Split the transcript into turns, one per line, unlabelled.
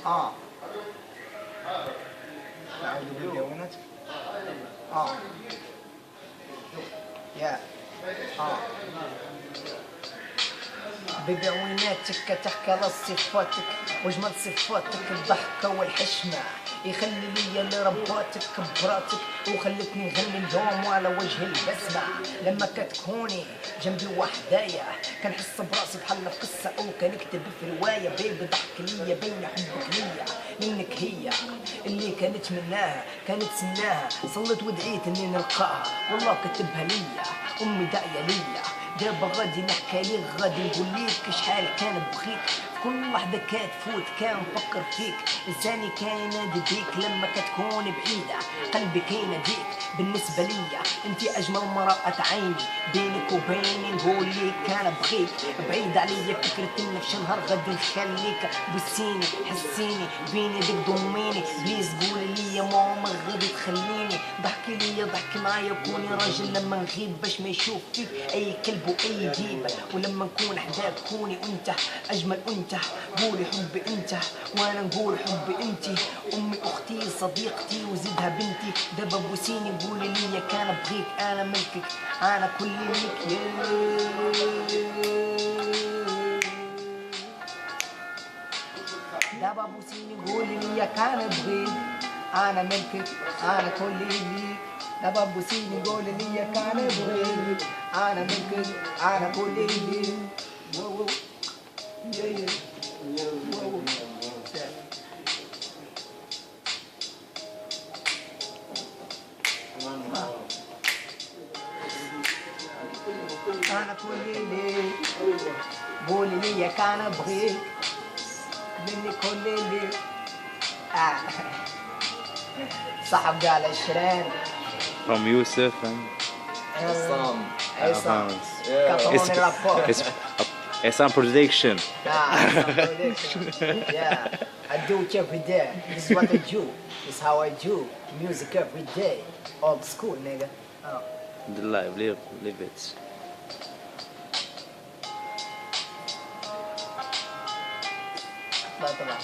اه نعاودو بالدونات. اه يا اه بقويناتك تحكي على صفاتك، واجمل صفاتك الضحكة والحشمة، يخلي لي اللي رباتك كبراتك وخلتني نغني اليوم على وجه البسمة. لما كتكوني جنبي وحدايا كنحس براسي بحال في قصة او كنكتب في رواية، بيبي ضحك ليا بين حبك ليا، منك هي اللي كانت مناها كانت سناها، صلت ودعيت اني نلقاها والله كتبها ليا، امي داعية ليا. دابا غادي نحكي ليك غادي نقول ليك شحال كان بخيت، في كل لحظة كتفوت كان نفكر فيك، لساني كان ينادي بيك لما كتكون بعيدة، قلبي كيناديك بالنسبة ليا انتي أجمل مرأة عيني، بينك وبيني نقول ليك كان بخيت، بعيد عليا فكرة إن في شي نهار غادي نخليك، بوسيني حسيني بيني ديك ضميني، بليز قولي ليا ماما غادي تخليني، ضحكي ليا ضحكي معايا كوني راجل لما نغيب باش ما يشوف فيك أي كلب وأي ديبة، ولما نكون حداك كوني أنت أجمل أنت، قولي حبي أنت وأنا نقول حبي أنت، أمي أختي صديقتي وزيدها بنتي، دابا بوسيني قولي ليا كان بغيك أنا ملكك أنا كل ليك دابا بوسيني قولي ليا كان بغيك أنا ملكك أنا كل ليك، دابا بوسيني قولي ليا كان بغيك أنا ملكك أنا كل ليك. واو يا واو أنا كل ليك قولي ليا كان بغيك مني كل ليك. صاحب قال الشرين
From Yusuf and
عصام
it's,
كاتروني رابور.
it's on prediction.
Yeah, I do it every day. This is what I do. This is how I do music every day. Old school, nigga. Oh.
The live, live it.
طلع